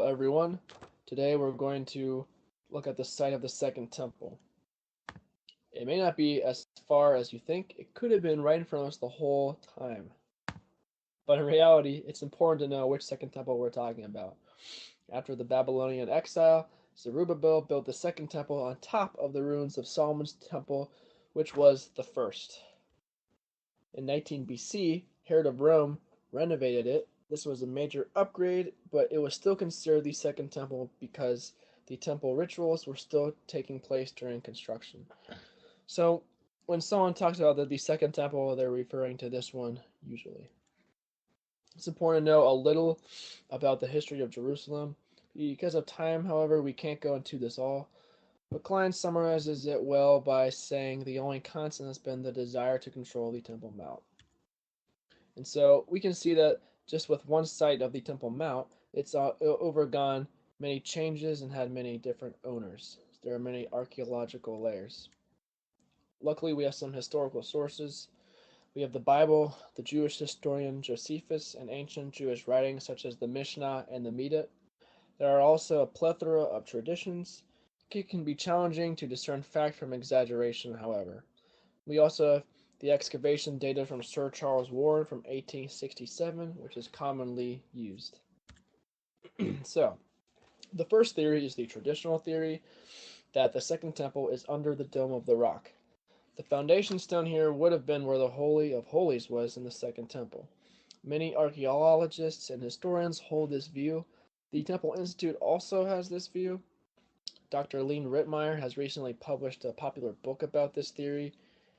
everyone. Today we're going to look at the site of the Second Temple. It may not be as far as you think. It could have been right in front of us the whole time. But in reality, it's important to know which Second Temple we're talking about. After the Babylonian exile, Zerubbabel built the Second Temple on top of the ruins of Solomon's Temple, which was the first. In 19 BC, Herod of Rome renovated it. This was a major upgrade, but it was still considered the Second Temple because the temple rituals were still taking place during construction. So when someone talks about the Second Temple, they're referring to this one usually. It's important to know a little about the history of Jerusalem. Because of time, however, we can't go into this all. But Klein summarizes it well by saying the only constant has been the desire to control the Temple Mount. And so we can see that just with one site of the Temple Mount, it's overgone many changes and had many different owners. There are many archaeological layers. Luckily, we have some historical sources. We have the Bible, the Jewish historian Josephus, and ancient Jewish writings such as the Mishnah and the Midah. There are also a plethora of traditions. It can be challenging to discern fact from exaggeration, however. We also have the excavation data from Sir Charles Warren from 1867, which is commonly used. So, the first theory is the traditional theory that the Second Temple is under the Dome of the Rock. The foundation stone here would have been where the Holy of Holies was in the Second Temple. Many archaeologists and historians hold this view. The Temple Institute also has this view. Dr. Lean Rittmeyer has recently published a popular book about this theory.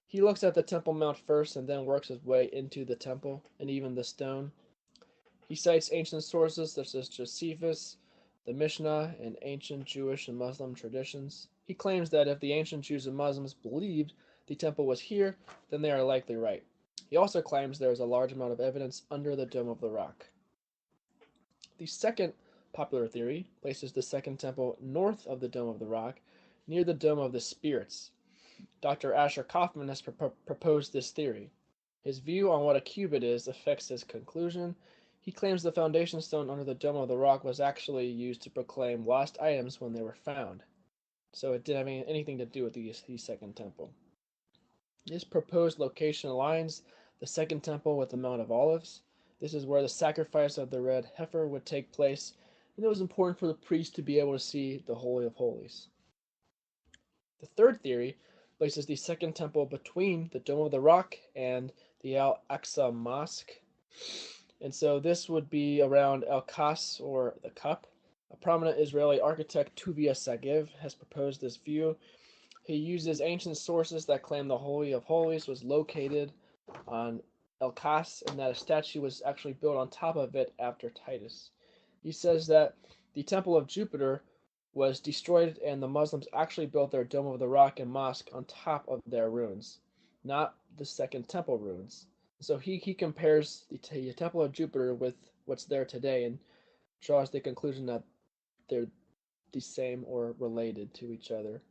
He looks at the Temple Mount first and then works his way into the temple and even the stone. He cites ancient sources such as Josephus, the Mishnah, and ancient Jewish and Muslim traditions. He claims that if the ancient Jews and Muslims believed the temple was here, then they are likely right. He also claims there is a large amount of evidence under the Dome of the Rock. The second popular theory places the Second Temple north of the Dome of the Rock, near the Dome of the Spirits. Dr. Asher Kaufman has proposed this theory. His view on what a cubit is affects his conclusion. He claims the foundation stone under the Dome of the Rock was actually used to proclaim lost items when they were found. So it didn't have anything to do with the Second Temple. This proposed location aligns the Second Temple with the Mount of Olives. This is where the sacrifice of the red heifer would take place, and it was important for the priest to be able to see the Holy of Holies. The third theory places the Second Temple between the Dome of the Rock and the Aqsa Mosque. And so this would be around Al-Qas, or the Cup. A prominent Israeli architect, Tuvia Sagiv, has proposed this view. He uses ancient sources that claim the Holy of Holies was located on Al-Qas and that a statue was actually built on top of it after Titus. He says that the Temple of Jupiter was destroyed and the Muslims actually built their Dome of the Rock and mosque on top of their ruins, not the Second Temple ruins. So he compares the Temple of Jupiter with what's there today and draws the conclusion that they're the same or related to each other.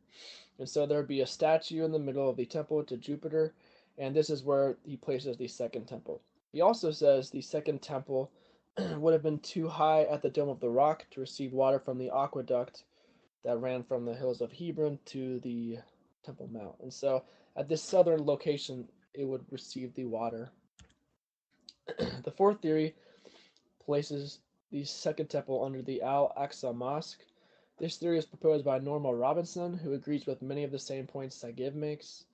And so there would be a statue in the middle of the temple to Jupiter, and this is where he places the Second Temple. He also says the Second Temple would have been too high at the Dome of the Rock to receive water from the aqueduct that ran from the hills of Hebron to the Temple Mount. And so at this southern location, it would receive the water. The fourth theory places the Second Temple under the Al-Aqsa Mosque. This theory is proposed by Norma Robinson, who agrees with many of the same points Sagiv makes.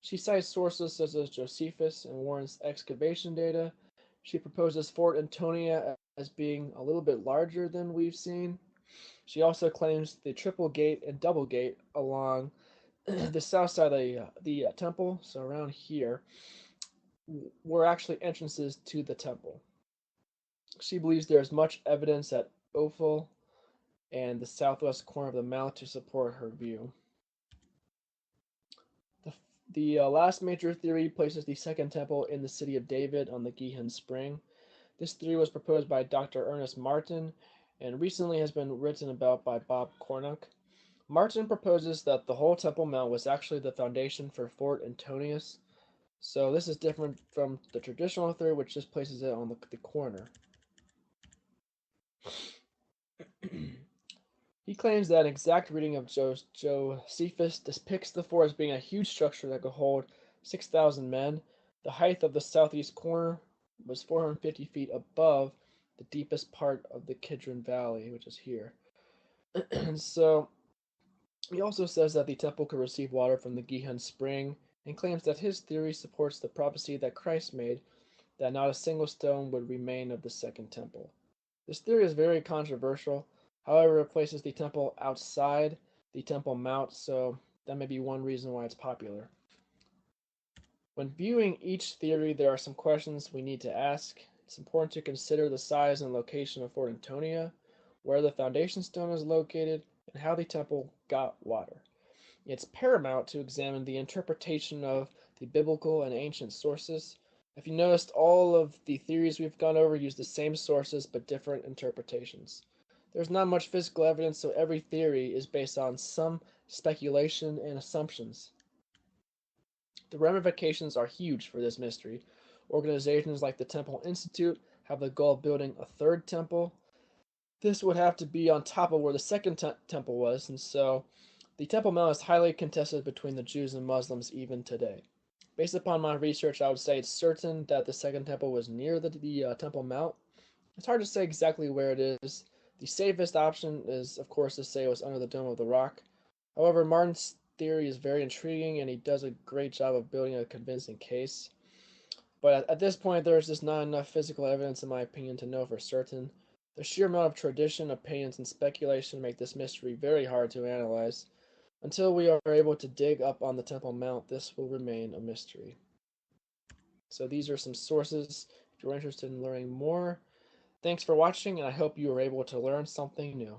She cites sources such as Josephus and Warren's excavation data. She proposes Fort Antonia as being a little bit larger than we've seen. She also claims the triple gate and double gate along the south side of the temple, so around here, were actually entrances to the temple. She believes there is much evidence at Ophel and the southwest corner of the mount to support her view. The last major theory places the Second Temple in the city of David on the Gihon Spring. This theory was proposed by Dr. Ernest Martin and recently has been written about by Bob Cornuck. Martin proposes that the whole Temple Mount was actually the foundation for Fort Antonius. So this is different from the traditional theory, which just places it on the corner. He claims that an exact reading of Josephus depicts the fort as being a huge structure that could hold 6,000 men. The height of the southeast corner was 450 feet above the deepest part of the Kidron Valley, which is here. And so he also says that the temple could receive water from the Gihon spring, and claims that his theory supports the prophecy that Christ made that not a single stone would remain of the second temple. This theory is very controversial. However, it places the temple outside the Temple Mount, so that may be one reason why it's popular. When viewing each theory, there are some questions we need to ask. It's important to consider the size and location of Fort Antonia, where the foundation stone is located, and how the temple got water. It's paramount to examine the interpretation of the biblical and ancient sources. If you noticed, all of the theories we've gone over use the same sources but different interpretations. There's not much physical evidence, so every theory is based on some speculation and assumptions. The ramifications are huge for this mystery. Organizations like the Temple Institute have the goal of building a third temple. This would have to be on top of where the second temple was, and so the Temple Mount is highly contested between the Jews and Muslims even today. Based upon my research, I would say it's certain that the second temple was near the Temple Mount. It's hard to say exactly where it is. The safest option is, of course, to say it was under the Dome of the Rock. However, Martin's theory is very intriguing, and he does a great job of building a convincing case. But at this point, there's just not enough physical evidence, in my opinion, to know for certain. The sheer amount of tradition, opinions, and speculation make this mystery very hard to analyze. Until we are able to dig up on the Temple Mount, this will remain a mystery. So these are some sources if you're interested in learning more. Thanks for watching, and I hope you were able to learn something new.